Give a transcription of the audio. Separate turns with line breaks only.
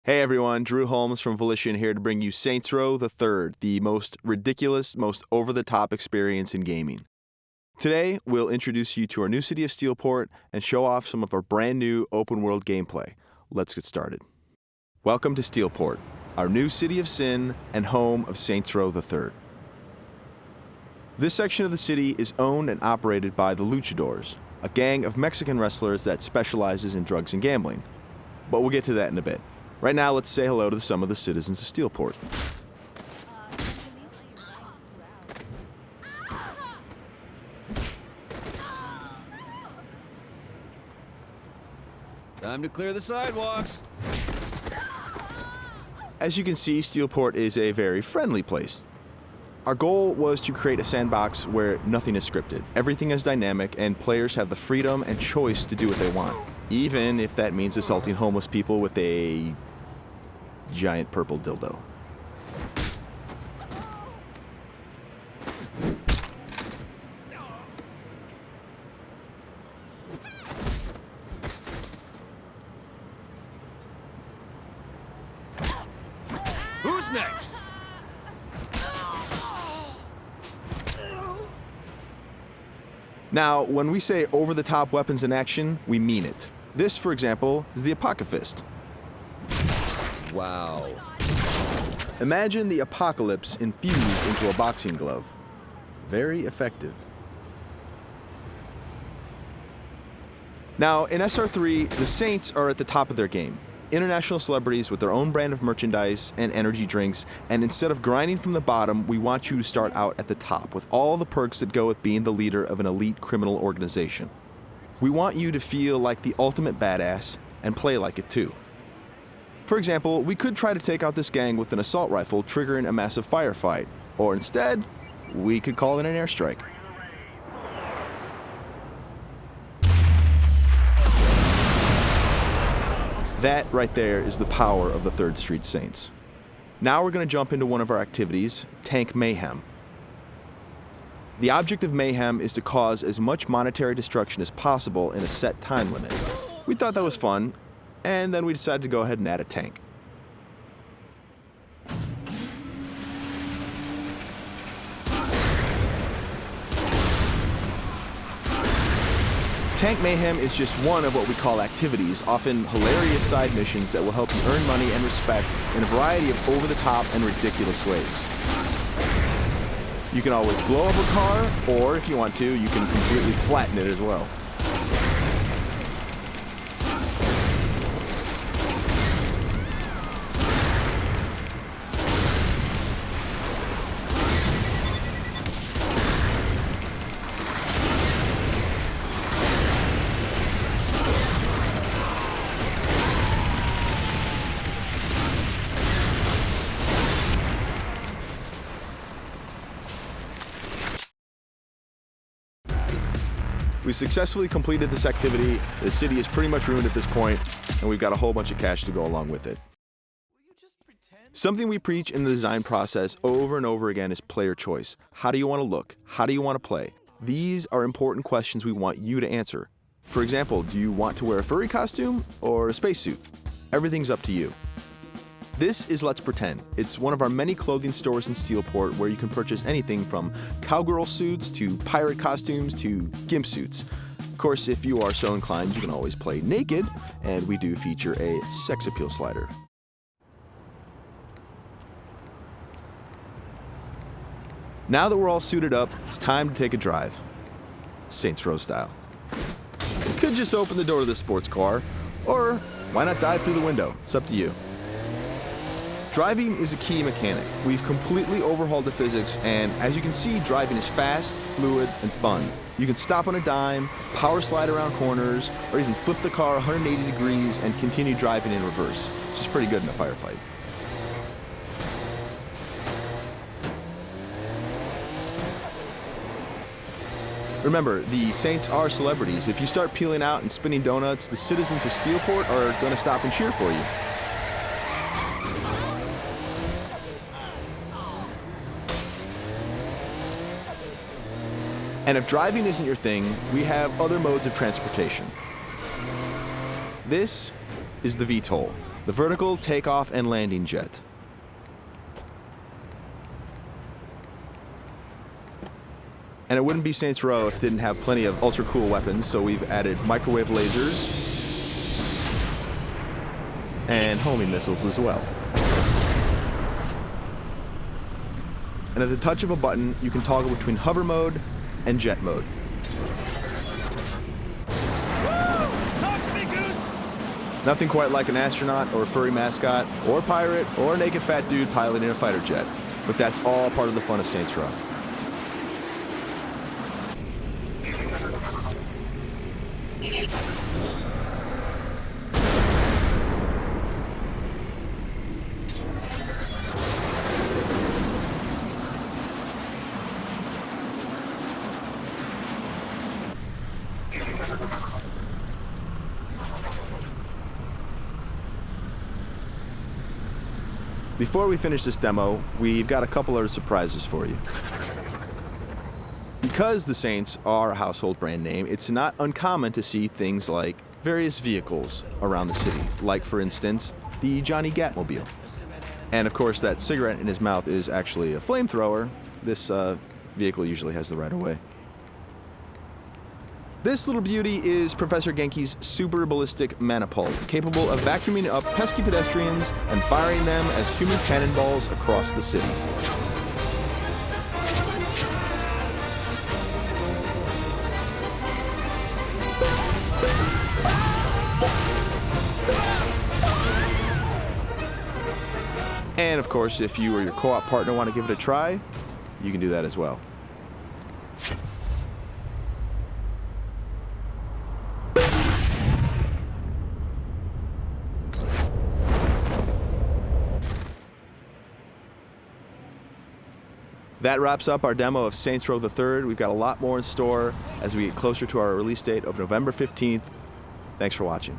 Hey everyone, Drew Holmes from Volition here to bring you Saints Row the Third, the most ridiculous, most over-the-top experience in gaming. Today, we'll introduce you to our new city of Steelport and show off some of our brand new open-world gameplay. Let's get started. Welcome to Steelport, our new city of sin and home of Saints Row the Third. This section of the city is owned and operated by the Luchadors, a gang of Mexican wrestlers that specializes in drugs and gambling. But we'll get to that in a bit. Right now, let's say hello to some of the citizens of Steelport.
Time to clear the sidewalks.
As you can see, Steelport is a very friendly place. Our goal was to create a sandbox where nothing is scripted. Everything is dynamic, and players have the freedom and choice to do what they want, even if that means assaulting homeless people with a giant purple dildo.
Who's next?
Now, when we say over-the-top weapons in action, we mean it. This, for example, is the Apocalypse.
Wow.
Imagine the apocalypse infused into a boxing glove. Very effective. Now, in SR3, the Saints are at the top of their game. International celebrities with their own brand of merchandise and energy drinks, and instead of grinding from the bottom, we want you to start out at the top with all the perks that go with being the leader of an elite criminal organization. We want you to feel like the ultimate badass and play like it too. For example, we could try to take out this gang with an assault rifle, triggering a massive firefight. Or instead, we could call it an airstrike. That right there is the power of the 3rd Street Saints. Now we're going to jump into one of our activities, Tank Mayhem. The object of Mayhem is to cause as much monetary destruction as possible in a set time limit. We thought that was fun, and then we decided to go ahead and add a tank. Tank Mayhem is just one of what we call activities, often hilarious side missions that will help you earn money and respect in a variety of over-the-top and ridiculous ways. You can always blow up a car, or if you want to, you can completely flatten it as well. We successfully completed this activity. The city is pretty much ruined at this point, and we've got a whole bunch of cash to go along with it. Something we preach in the design process over and over again is player choice. How do you want to look? How do you want to play? These are important questions we want you to answer. For example, do you want to wear a furry costume or a spacesuit? Everything's up to you. This is Let's Pretend. It's one of our many clothing stores in Steelport where you can purchase anything from cowgirl suits to pirate costumes to gimp suits. Of course, if you are so inclined, you can always play naked, and we do feature a sex appeal slider. Now that we're all suited up, it's time to take a drive. Saints Row style. You could just open the door to the sports car, or why not dive through the window? It's up to you. Driving is a key mechanic. We've completely overhauled the physics, and as you can see, driving is fast, fluid, and fun. You can stop on a dime, power slide around corners, or even flip the car 180 degrees and continue driving in reverse, which is pretty good in a firefight. Remember, the Saints are celebrities. If you start peeling out and spinning donuts, the citizens of Steelport are going to stop and cheer for you. And if driving isn't your thing, we have other modes of transportation. This is the VTOL. the vertical takeoff and landing jet. And it wouldn't be Saints Row if it didn't have plenty of ultra cool weapons, so we've added microwave lasers and homing missiles as well. And at the touch of a button, you can toggle between hover mode and jet mode.
Talk to me, Goose!
Nothing quite like an astronaut or a furry mascot or pirate or a naked fat dude piloting a fighter jet, but that's all part of the fun of Saints Row. Before we finish this demo, we've got a couple of surprises for you. Because the Saints are a household brand name, it's not uncommon to see things like various vehicles around the city, like, for instance, the Johnny Gatmobile. And of course, that cigarette in his mouth is actually a flamethrower. This vehicle usually has the right of way. This little beauty is Professor Genki's super ballistic manipult, capable of vacuuming up pesky pedestrians and firing them as human cannonballs across the city. And of course, if you or your co-op partner want to give it a try, you can do that as well. That wraps up our demo of Saints Row the Third. We've got a lot more in store as we get closer to our release date of November 15th. Thanks for watching.